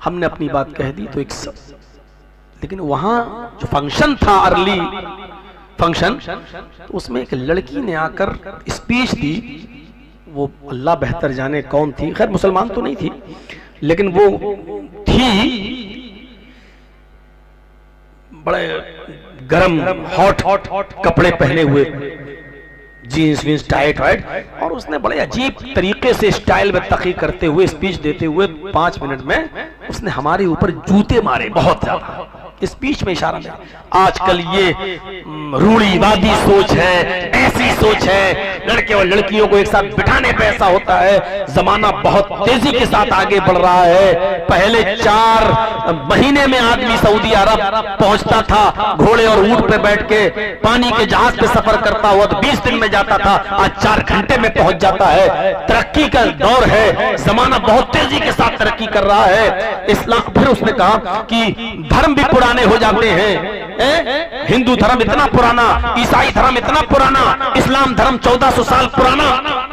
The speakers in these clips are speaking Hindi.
हमने अपनी बात कह दी तो लेकिन वहां जो फंक्शन था, अर्ली फंक्शन, तो उसमें एक लड़की ने आकर स्पीच दी। वो अल्लाह बेहतर जाने कौन थी, खैर मुसलमान तो नहीं थी, लेकिन वो थी बड़े गरम हॉट कपड़े पहने हुए, जीन्स वीन्स टाइट वाइट, और उसने बड़े अजीब तरीके से स्टाइल में तकीक करते हुए स्पीच देते हुए 5 मिनट में उसने हमारे ऊपर जूते मारे, बहुत ज्यादा। स्पीच में इशारा में आजकल ये रूढ़िवादी सोच है, ऐसी सोच है, लड़के और लड़कियों को एक साथ बिठाने पे ऐसा होता है। जमाना बहुत तेजी के साथ आगे बढ़ रहा है। पहले 4 महीने में आदमी सऊदी अरब पहुंचता था, घोड़े और ऊंट पे बैठ के पानी के जहाज पे सफर करता हुआ तो 20 दिन में जाता था, आज 4 घंटे में पहुंच जाता है। तरक्की का दौर है, जमाना बहुत तेजी के साथ तरक्की कर रहा है। इस्लाम, फिर उसने कहा कि धर्म भी पुराने हो जाते हैं। हिंदू धर्म इतना पुराना, ईसाई धर्म इतना पुराना, इस्लाम धर्म 1400 साल पुराना।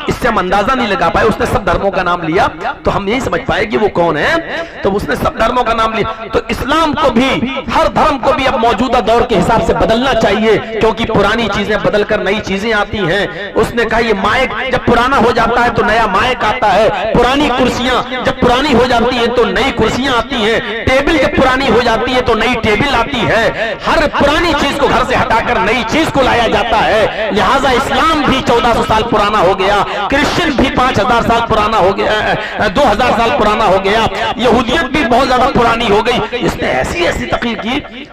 इससे हम अंदाजा नहीं लगा पाए। उसने सब धर्मों का नाम लिया तो हम नहीं समझ पाए कि वो कौन है, तो उसने सब धर्मों का नाम लिया। तो इस्लाम को भी, हर धर्म को भी अब मौजूदा दौर के हिसाब से बदलना चाहिए, क्योंकि पुरानी चीजें बदलकर नई चीजें आती हैं। उसने कहा ये माइक जब पुराना हो जाता है तो नया माइक आता है, पुरानी कुर्सियां जब पुरानी हो जाती है तो नई कुर्सियां आती हैं, टेबल जब पुरानी हो जाती है तो नई टेबल आती है। हर पुरानी चीज को घर से हटाकर नई चीज को लाया जाता है। लिहाजा इस्लाम भी 1400 साल पुराना हो गया, क्रिश्चियन भी 5000 साल पुराना हो गया, 2000 साल पुराना हो गया, यहूदियत भी बहुत ज्यादा पुरानी हो गई। इसने ऐसी ऐसी तकरीर की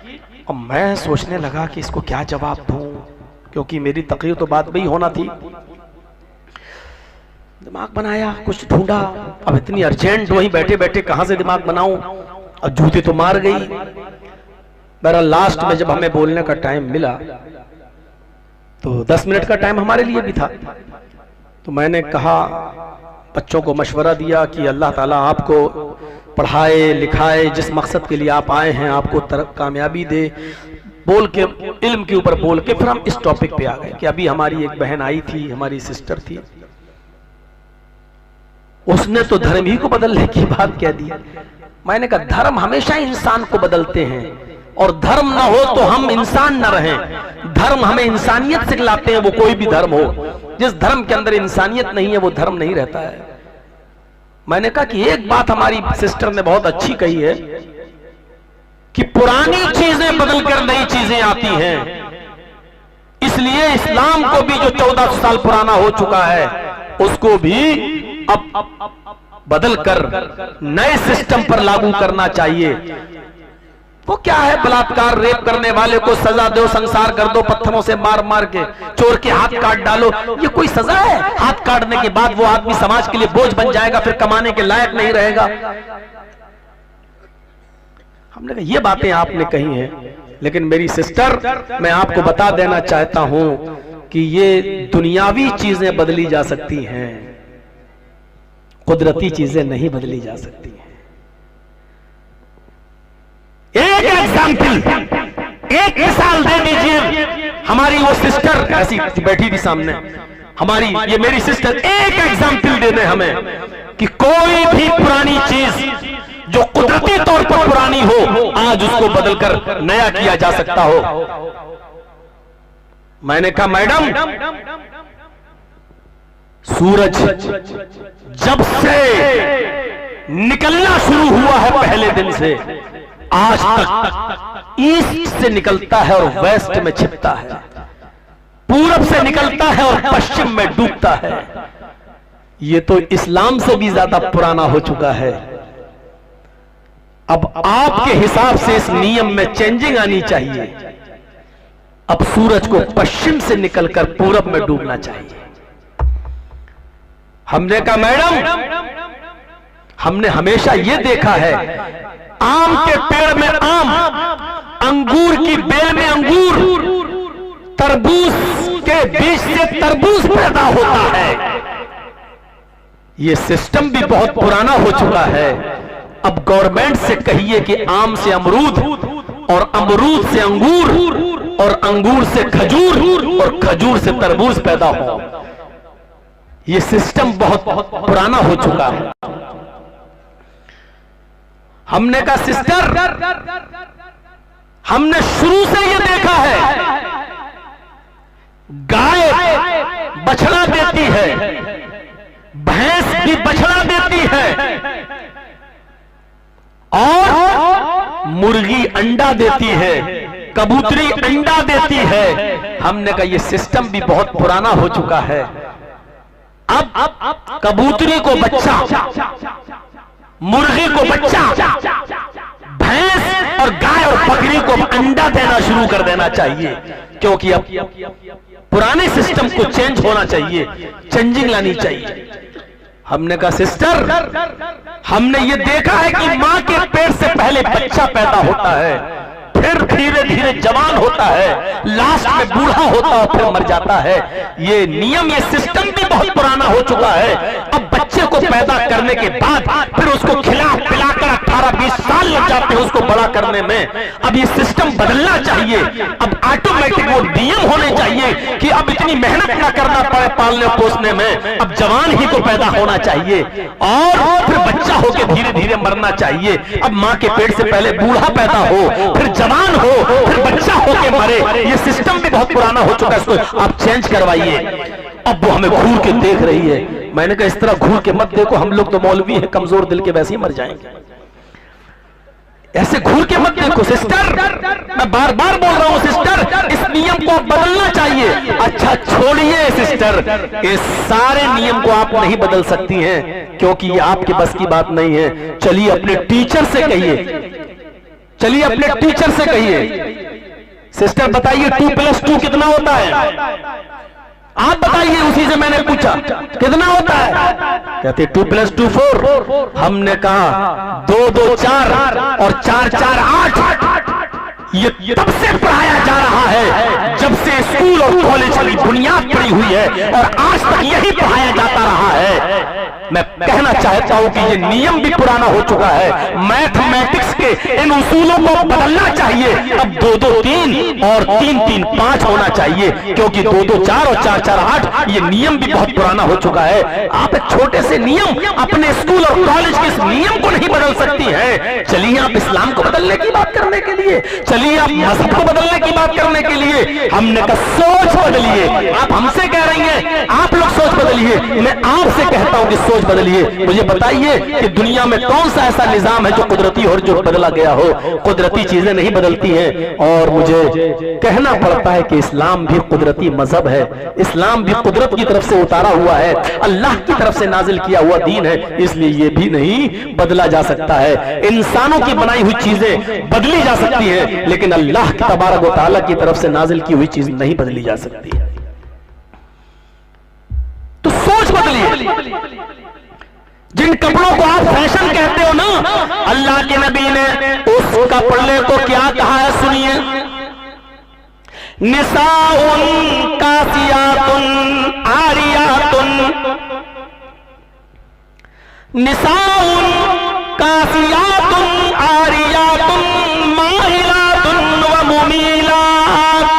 और मैं सोचने लगा कि इसको क्या जवाब दूं, क्योंकि मेरी तकरीर तो बात वही होना थी। दिमाग बनाया, कुछ ढूंढा, अब इतनी अर्जेंट वहीं बैठे बैठे कहां से दिमाग बनाऊं, और जूते तो मार गई। बहरहाल लास्ट में जब हमें बोलने का टाइम मिला तो 10 मिनट का टाइम हमारे लिए भी था, तो मैंने कहा, बच्चों को मशवरा दिया कि अल्लाह ताला आपको पढ़ाए लिखाए, जिस मकसद के लिए आप आए हैं आपको कामयाबी दे। बोल के, इल्म के ऊपर बोल के फिर हम इस टॉपिक पे आ गए कि अभी हमारी एक बहन आई थी, हमारी सिस्टर थी, उसने तो धर्म ही को बदलने की बात कह दी। मैंने कहा धर्म हमेशा इंसान को बदलते हैं, और धर्म ना हो तो हम इंसान ना रहें। धर्म हमें इंसानियत सिखलाते हैं, वो कोई भी धर्म हो। जिस धर्म के अंदर इंसानियत नहीं है वो धर्म नहीं रहता है। मैंने कहा कि एक बात हमारी सिस्टर ने बहुत अच्छी कही है कि पुरानी चीजें बदलकर नई चीजें आती हैं, इसलिए इस्लाम को भी जो 1400 साल पुराना हो चुका है उसको भी अब बदलकर नए सिस्टम पर लागू करना चाहिए। वो क्या है, बलात्कार रेप करने वाले को सजा दो, संसार कर दो, पत्थरों से मार मार के, चोर के हाथ काट डालो, ये कोई सजा है? हाथ काटने के बाद वो आदमी समाज के लिए बोझ बन जाएगा, फिर कमाने के लायक नहीं रहेगा। हमने कहा ये बातें आपने कही हैं, लेकिन मेरी सिस्टर, मैं आपको बता देना चाहता हूं कि ये दुनियावी चीजें बदली जा सकती हैं, कुदरती चीजें नहीं बदली जा सकती हैं। एक एग्जाम्पल, एक मिसाल दे दीजिए। हमारी वो सिस्टर ऐसी बैठी थी सामने, हमारी ये मेरी सिस्टर, एक एग्जाम्पल दे दे हमें कि कोई भी पुरानी चीज जो कुदरती तौर पर पुरानी हो आज उसको बदलकर नया किया जा सकता हो। मैंने कहा मैडम, सूरज जब से निकलना शुरू हुआ है पहले दिन से आज तक ईस्ट से निकलता है और वेस्ट में छिपता है, पूरब से निकलता है और पश्चिम में डूबता है। ये तो इस्लाम से भी ज्यादा पुराना हो चुका है। अब आपके हिसाब से इस नियम में चेंजिंग आनी चाहिए। अब सूरज को पश्चिम से निकलकर पूरब में डूबना चाहिए। हमने कहा मैडम, हमने हमेशा यह देखा है, आम के पेड़ में आम, अंगूर की बेल में अंगूर, तरबूज के बीज से तरबूज पैदा होता है। यह सिस्टम भी बहुत पुराना हो चुका है। अब गवर्नमेंट से कहिए कि आम से अमरूद और अमरूद से अंगूर और अंगूर से खजूर और खजूर से तरबूज पैदा हो। यह सिस्टम बहुत पुराना हो चुका है। हमने कहा सिस्टर, हमने शुरू से ये देखा है गाय बछड़ा देती है, भैंस भी बछड़ा देती है, और मुर्गी अंडा देती है, कबूतरी अंडा देती है। हमने कहा ये सिस्टम भी बहुत पुराना हो चुका है। अब कबूतरी को बच्चा, मुर्गी को बच्चा, भैंस और गाय और बकरी को अंडा देना शुरू कर देना चाहिए, क्योंकि अब पुराने सिस्टम को चेंज होना चाहिए, चेंजिंग लानी चाहिए। हमने कहा सिस्टर, हमने ये देखा है कि मां के पेट से पहले बच्चा पैदा होता है, फिर धीरे धीरे जवान होता है, लास्ट में बूढ़ा होता है, फिर मर जाता है। ये नियम, ये सिस्टम भी बहुत पुराना हो चुका है। अब बच्चे को पैदा करने के बाद फिर उसको खिला पिलाकर 18-20 साल लग जाते हैं उसको बड़ा करने में। अब ये सिस्टम बदलना चाहिए। अब ऑटोमेटिक वो नियम होने चाहिए कि अब इतनी मेहनत ना करना पड़े पालने पोसने में, अब जवान ही को पैदा होना चाहिए और फिर बच्चा होकर धीरे धीरे मरना चाहिए। अब मां के पेट से पहले बूढ़ा पैदा हो, फिर जवान हो, फिर बच्चा होकर मरे। ये सिस्टम भी बहुत पुराना हो चुका है, इसको आप चेंज करवाइए। अब वो हमें घूर के देख रही है। मैंने कहा इस तरह घूर के मत देखो, हम लोग तो मौलवी हैं, कमजोर दिल के, वैसे ही मर जाएंगे। ऐसे घूर के मत देखो सिस्टर, मैं बार बार बोल रहा हूं सिस्टर, इस नियम को बदलना चाहिए। अच्छा छोड़िए सिस्टर, इस सारे नियम को आप नहीं बदल सकती हैं, क्योंकि ये आपके बस की बात नहीं है। चलिए अपने टीचर से कहिए, चलिए अपने टीचर से कहिए, सिस्टर बताइए 2+2 कितना होता है? आप बताइए। उसी से मैंने पूछा कितना होता है, कहते 2+2 4। हमने कहा 2 2 4 और 4 4 8। ये तब से पढ़ाया जा रहा है जब से स्कूल और कॉलेज की बुनियाद पड़ी हुई है, और आज तक यही पढ़ाया जाता रहा है। मैं कहना चाहता हूं कि ये नियम भी पुराना हो चुका है। मैथमेटिक्स के इन उसूलों को बदलना चाहिए। अब 2 2 3 और 3 3 5 होना चाहिए, क्योंकि 2 2 4 और 4 4 8 ये नियम भी बहुत पुराना हो चुका है। आप एक छोटे से नियम अपने स्कूल और कॉलेज के इस नियम को नहीं बदल सकती हैं। चलिए आप इस्लाम को बदलने की बात करने के लिए, चलिए आप मजहब को बदलने की बात करने के लिए, हमने कहा सोच बदलिए। आप हमसे कह रही हैं आप लोग सोच बदलिए, मैं आपसे कहता हूं कि सोच बदलिए। मुझे बताइए कि दुनिया में कौन सा ऐसा निजाम है जो कुदरती और जो बदला गया हो? कुदरती चीजें नहीं बदलती हैं। और मुझे कहना पड़ता है कि इस्लाम भी कुदरती मजहब है, इस्लाम भी कुदरत की तरफ से उतारा हुआ है, अल्लाह की तरफ से नाजिल किया हुआ दीन है, इसलिए ये भी नहीं बदला जा सकता है। इंसानों की बनाई हुई चीजें बदली जा सकती है, लेकिन अल्लाह तबारक व तआला की तरफ से नाजिल की हुई चीज नहीं बदली जा सकती है। तो सोच बदलिए। जिन कपड़ों को आप फैशन कहते हो ना, अल्लाह के नबी ने उस कपड़े को क्या कहा है सुनिए, निसाउन कासियातुन आरियातुन, निसाउन कासियातुन आरियातुन माहिलातुन व मुमीलात।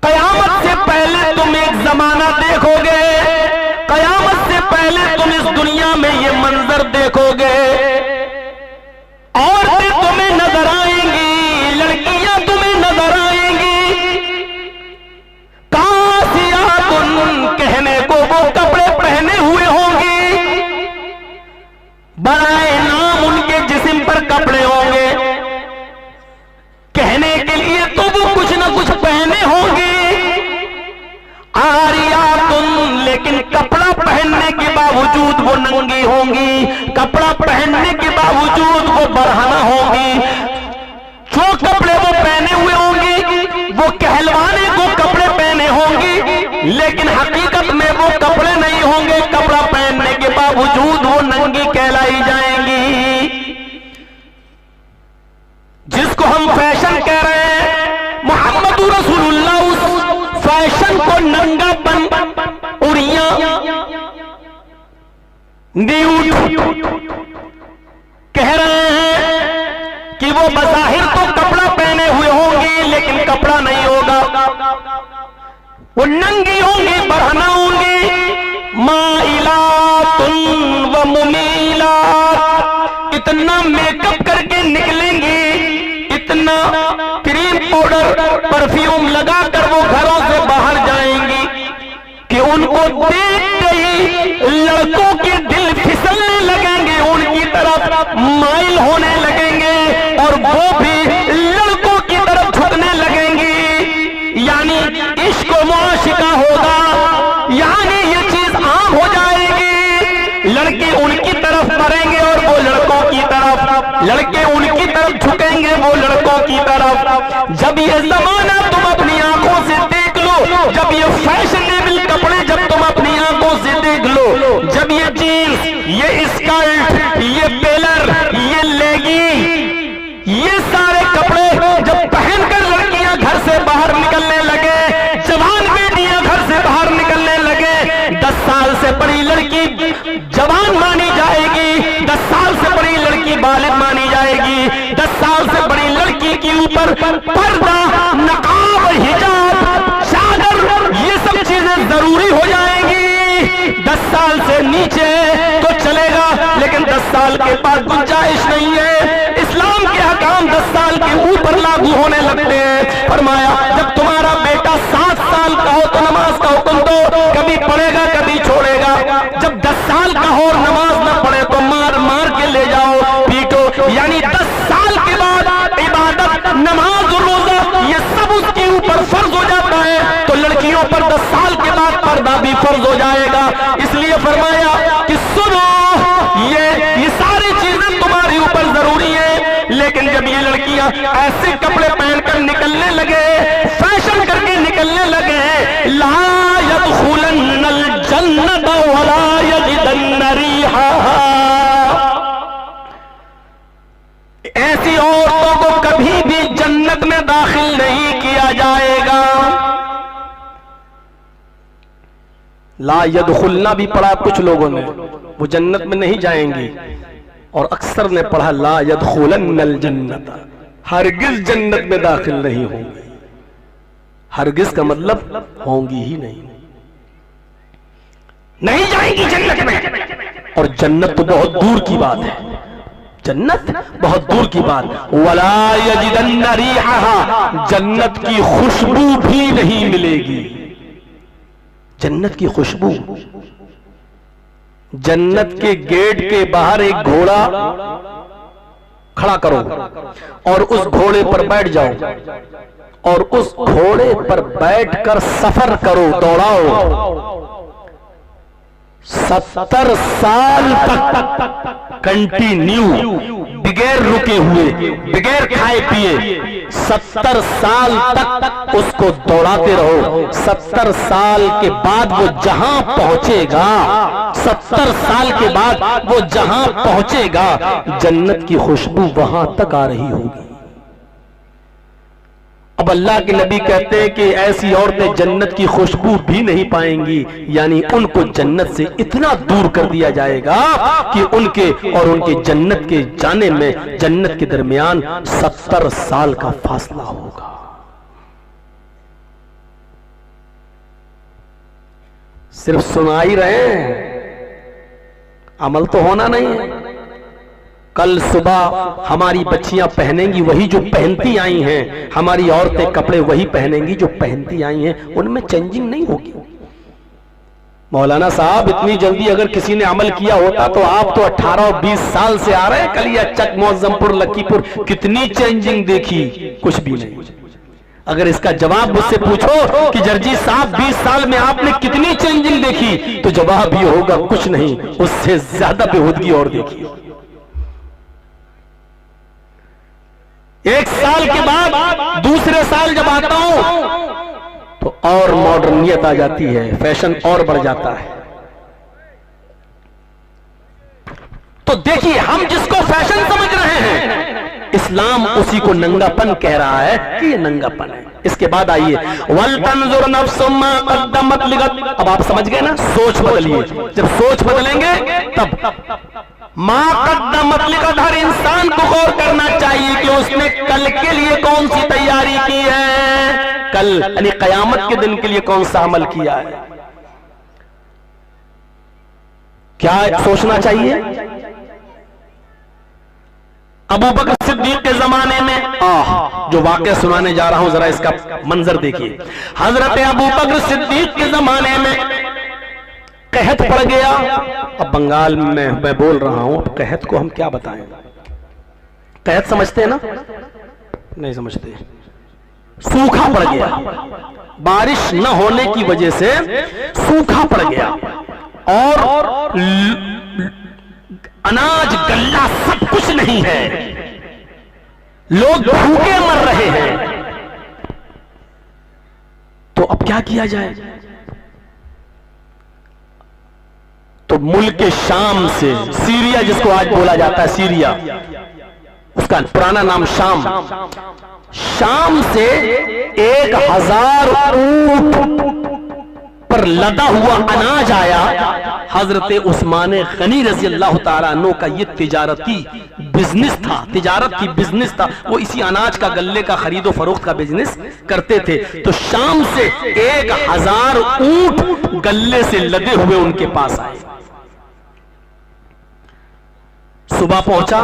कयामत से पहले तुम एक जमाना देखोगे, कयामत से पहले तुम इस दुनिया में ये मंजर देखोगे, औरतें तुम्हें नजर आएंगी, लड़कियां तुम्हें नजर आएंगी, कासियातुन कहने को वो कपड़े पहने हुए होंगी, बनाए नाम उनके जिस्म पर कपड़े होंगे, कहने के लिए तो वो कुछ ना कुछ पहने होंगे। आरियातुन लेकिन कपड़ा पहनने के बावजूद वो नंगी होंगी, कपड़ा पहनने के बावजूद वो बरहना होंगी। जो कपड़े वो पहने हुए होंगे वो कहलवाने को कपड़े पहने होंगी, लेकिन हकीकत में वो कपड़े नहीं होंगे, कपड़ा पहनने के बावजूद वो नंगी कहलाई जाएंगी। जिसको हम फैशन कह रहे हैं, मोहम्मद रसूलुल्लाह उस फैशन को नंगापन, उड़ियां, न्यूड कह रहे हैं कि वो बज़ाहिर तो कपड़ा पहने हुए होंगे, लेकिन कपड़ा नहीं होगा, वो नंगी होंगी, बरहना होंगी। माइलातुन व मुमीलात, इतना मेकअप करके निकलेंगी, इतना क्रीम पाउडर परफ्यूम लगाकर वो घरों से बाहर जाएंगी कि उनको देखते ही लड़कों के दिल फिसलने लगेंगे, उनकी तरफ माइल होने लगेंगे और वो भी लड़कों की तरफ झुकने लगेंगी। यानी इश्क व मुआशिका होगा, यानी ये चीज आम हो जाएगी। लड़के उनकी तरफ मरेंगे और वो लड़कों की तरफ, लड़के उनकी तरफ झुकेंगे, वो लड़कों की तरफ। जब ये जमाना तुम अपनी आंखों से देख लो, जब ये फैशनेबल कपड़े जब तुम अपनी आंखों से देख लो, जब ये जीन्स, ये स्कर्ट, ये पेलर, ये लेगी, ये सारे कपड़े जब पहनकर लड़कियां घर से बाहर निकलने लगे, जवान बेटियां घर से बाहर निकलने लगे, 10 साल से बड़ी लड़की जवान मानी जाएगी, 10 साल से बड़ी लड़की बालिग मानी जाएगी, 10 साल से बड़ी लड़की के ऊपर पर्दा, नकाब, हिजाब, चादर, ये सब चीजें जरूरी हो जाएंगी। 10 साल से नीचे तो चलेगा, लेकिन 10 साल के बाद गुंजाइश नहीं है। इस्लाम के हकाम 10 साल के ऊपर लागू होने लगते हैं। फरमाया जब तुम्हारा बेटा 7 साल का हो तो नमाज का हुक्म दो, कभी पढ़ेगा कभी छोड़ेगा। जब 10 साल का हो और नमाज न पढ़े तो मार मार के ले जाओ, पीटो। यानी 10 साल के बाद इबादत, नमाज और रोजा ये सब उसके ऊपर फर्ज हो जाता है, तो लड़कियों पर 10 साल के बाद पर्दा भी फर्ज हो जाएगा। इसलिए फरमाया कि सुनो, ये सारी चीजें तुम्हारे ऊपर जरूरी है। लेकिन जब ये लड़कियां ऐसे कपड़े पहनकर निकलने लगे, फैशन करके निकलने लगे, ला यदखुलन्नल जन्नत वला यजिदन्न रिहाहा, ऐसी औरतों को कभी भी जन्नत में दाखिल नहीं किया जाएगा। ला यदखुलना भी पढ़ा कुछ लोगों ने, वो जन्नत में नहीं जाएंगी, और अक्सर ने पढ़ा ला यदखुलन्नल जन्नत, हरगिज जन्नत में दाखिल नहीं होंगी। हरगिज का मतलब होंगी ही नहीं, नहीं जाएंगी जन्नत में। और जन्नत तो बहुत दूर की बात है, जन्नत बहुत दूर की बात। वला यजिदन्न रिहाहा, जन्नत की खुशबू भी नहीं मिलेगी। जन्नत की खुशबू, जन्नत के गेट के बाहर एक घोड़ा खड़ा करो और उस घोड़े पर बैठ जाओ और उस घोड़े पर बैठकर सफर करो, दौड़ाओ, 70 साल तक कंटिन्यू, बगैर रुके हुए, बगैर खाए पिए, 70 साल तक उसको दौड़ाते रहो। 70 साल के बाद वो जहां पहुंचेगा, 70 साल के बाद वो जहां पहुंचेगा, जन्नत की खुशबू वहां तक आ रही होगी। अब अल्लाह के नबी कहते हैं कि ऐसी औरतें जन्नत की खुशबू भी नहीं पाएंगी, यानी उनको जन्नत से इतना दूर कर दिया जाएगा कि उनके और उनके जन्नत के जाने में, जन्नत के दरमियान 70 साल का फासला होगा। सिर्फ सुना ही रहे हैं, अमल तो होना नहीं है। कल सुबह हमारी बच्चियां पहनेंगी वही जो पहनती आई हैं, हमारी औरतें कपड़े वही पहनेंगी जो पहनती आई हैं, उनमें चेंजिंग नहीं होगी। मौलाना साहब इतनी जल्दी अगर किसी ने अमल किया होता तो आप तो 18 और 20 साल से आ रहे हैं, कलिया चक, मौजमपुर, लक्कीपुर, कितनी चेंजिंग देखी? कुछ भी नहीं। अगर इसका जवाब मुझसे पूछो कि जर्जी साहब 20 साल में आपने कितनी चेंजिंग देखी, तो जवाब ये होगा कुछ नहीं, उससे ज्यादा बेहूदगी और देखी। 1 साल के बाद दूसरे साल जब आता हूं तो और मॉडर्नियत आ जाती है, फैशन और बढ़ जाता है। तो देखिए, हम जिसको फैशन समझ रहे हैं, इस्लाम उसी को नंगापन कह रहा है कि ये नंगापन है। इसके बाद आइए, वल तंजुर नफ्सुम मा कद्दमत लिगद। अब आप समझ गए ना, सोच बदलिए। जब सोच बदलेंगे तब मा कद्दमत लिगद, हर इंसान को गौर करना चाहिए कि उसने कल के लिए कौन सी तैयारी की है, कल यानी कयामत के दिन के लिए कौन सा अमल किया है। क्या सोचना चाहिए? अबू बकर सिद्दीक के जमाने में जो वाकया सुनाने जा रहा हूं, जरा इसका मंजर देखिए। हजरत अबू बकर सिद्दीक के जमाने में कहत पड़ गया। अब बंगाल में मैं बोल रहा हूं, अब कहत को हम क्या बताएं? कहत समझते हैं ना? नहीं समझते। सूखा पड़ गया, बारिश न होने की वजह से सूखा पड़ गया और अनाज गल्ला सब कुछ नहीं है, लोग भूखे मर रहे हैं। तो अब क्या किया जाए? तो मुल्क शाम से, सीरिया जिसको आज बोला जाता है सीरिया, उसका पुराना नाम शाम, शाम से 1000 ऊंट पर लदा हुआ अनाज आया। हजरत उस्मान गनी रजी अल्लाह तआला अन्हु का ये तिजारती बिजनेस था, तिजारत की बिजनेस था। वो इसी अनाज का, गल्ले का खरीदो फरोख्त का बिजनेस करते थे। तो शाम से 1000 ऊंट गल्ले से लदे हुए उनके पास आए। सुबह पहुंचा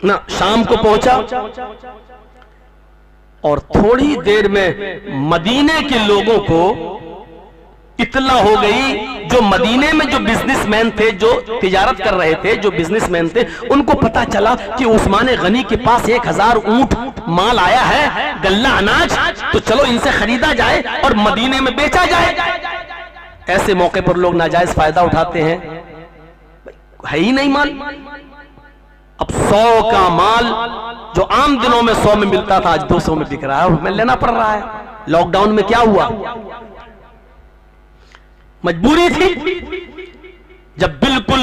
ना, शाम को पहुंचा और थोड़ी देर में मदीने के लोगों को इत्तला हो गई, जो मदीने में जो बिजनेसमैन थे, जो तिजारत कर रहे थे, जो बिजनेसमैन थे, उनको पता चला कि उस्मान गनी के पास 1000 ऊंट माल आया है, गल्ला अनाज, तो चलो इनसे खरीदा जाए और मदीने में बेचा जाए। ऐसे मौके पर लोग नाजायज फायदा उठाते हैं, है ही नहीं माल। अब 100 का माल जो आम दिनों में 100 में मिलता था, आज 200 में बिक रहा है और हमें लेना पड़ रहा है। लॉकडाउन में क्या हुआ? मजबूरी थी। जब बिल्कुल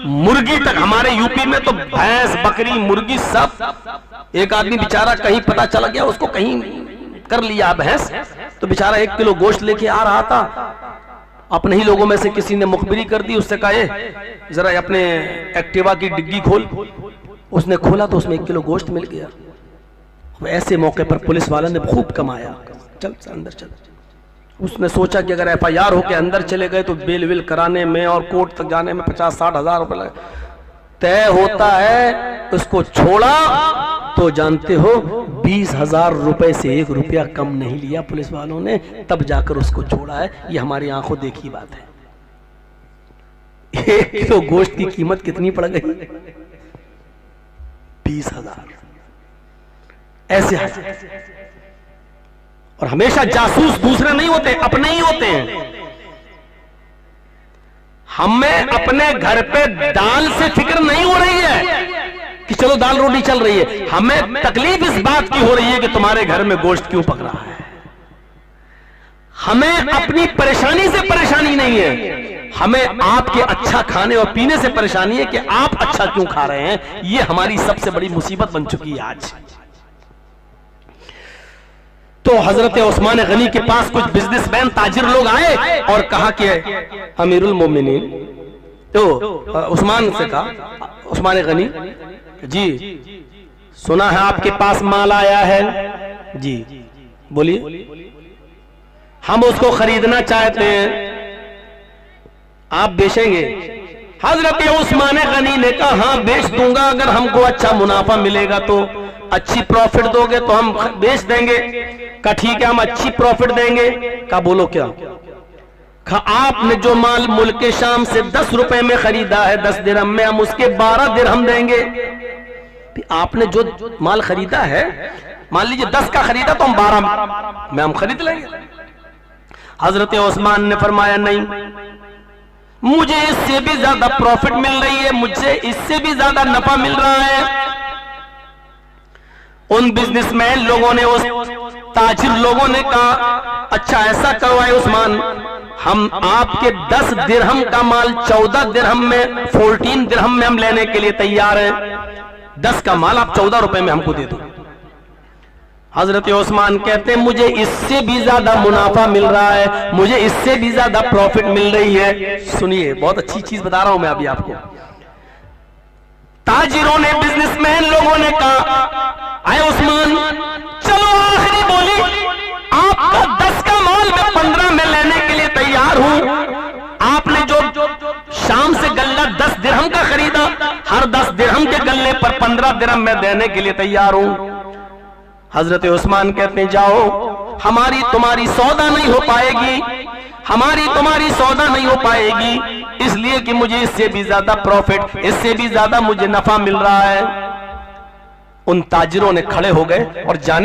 मुर्गी तक, हमारे यूपी में तो भैंस, बकरी, मुर्गी सब, एक आदमी बेचारा कहीं पता चला गया, उसको कहीं कर लिया भैंस, तो बेचारा 1 किलो गोश्त लेके आ रहा था। अपने ही लोगों में से किसी ने मुखबिरी कर दी, उससे कहा जरा अपने एक्टिवा की डिग्गी खोल। उसने खोला तो उसमें 1 किलो गोश्त मिल गया। ऐसे मौके पर पुलिस वाला ने खूब कमाया, चल अंदर चल। उसने सोचा कि अगर FIR होकर अंदर चले गए तो बेल वेल कराने में और कोर्ट तक जाने में 50-60 हजार रुपए लगे, तय होता है। उसको छोड़ा तो जानते हो 20,000 रुपए से 1 रुपया कम नहीं लिया पुलिस वालों ने, तब जाकर उसको छोड़ा है। ये हमारी आंखों देखी बात है। 1 किलो गोश्त की कीमत कितनी पड़ गई? 20,000। ऐसे और हमेशा जासूस दूसरे नहीं होते, अपने ही होते हैं। हमें अपने घर पे दाल से फिक्र नहीं हो रही है कि चलो दाल रोटी चल रही है, हमें तकलीफ इस बात की हो रही है कि तुम्हारे घर में गोश्त क्यों पक रहा है। हमें अपनी परेशानी से परेशानी नहीं है, हमें आपके अच्छा खाने और पीने से परेशानी है कि आप अच्छा क्यों खा रहे हैं। ये हमारी सबसे बड़ी मुसीबत बन चुकी है आज। तो हजरत उस्मान गनी के पास कुछ बिजनेसमैन, ताजिर लोग आए और कहा कि अमीरुल मोमिनीन, तो उस्मान से कहा, उस्मान गनी जी सुना है आपके पास माल आया है जी, बोलिए। हम उसको खरीदना चाहते हैं, आप बेचेंगे? हजरत उस्मान गनी ने कहा हाँ बेच दूंगा, अगर हमको अच्छा मुनाफा मिलेगा तो, अच्छी प्रॉफिट दोगे तो हम बेच देंगे। कहा ठीक है हम अच्छी प्रॉफिट देंगे। कहा बोलो क्या? कहा आपने जो माल मुल्क शाम से 10 रुपए में खरीदा है 10 दिरहम में, हम उसके 12 दिरहम देंगे। आपने जो माल खरीदा है, मान लीजिए 10 का खरीदा तो हम 12 में हम खरीद लेंगे। हजरत उस्मान ने फरमाया नहीं, मुझे इससे भी ज्यादा प्रॉफिट मिल रही है, मुझसे इससे भी ज्यादा नफा मिल रहा है। उन बिजनेसमैन लोगों ने, उस ताजिर लोगों ने कहा अच्छा ऐसा करवाए उस्मान, हम आपके 10 दिरहम का माल 14 दिरहम में, 14 दिरहम में हम लेने के लिए तैयार हैं। 10 का माल आप 14 रुपए में हमको दे दो। हजरत उस्मान कहते हैं मुझे इससे भी ज्यादा मुनाफा मिल रहा है, मुझे इससे भी ज्यादा प्रॉफिट मिल रही है। सुनिए बहुत अच्छी चीज बता रहा हूं मैं अभी आपको। ताजिरों ने, बिजनेसमैन लोगों ने कहा आए उस्मान चलो आखिरी बोली, आपका 10 का माल मैं 15 में लेने के लिए तैयार हूं। आपने जो शाम दिरहम का खरीदा, हर 10 दिरहम के गल्ले पर 15 दिरहम मैं देने के लिए तैयार हूं। हजरत उस्मान कहते हैं जाओ, हमारी तुम्हारी सौदा नहीं हो पाएगी, हमारी तुम्हारी सौदा नहीं हो पाएगी, इसलिए कि मुझे इससे भी ज्यादा प्रॉफिट, इससे भी ज्यादा मुझे नफा मिल रहा है। उन ताजिरों ने खड़े हो गए और जाने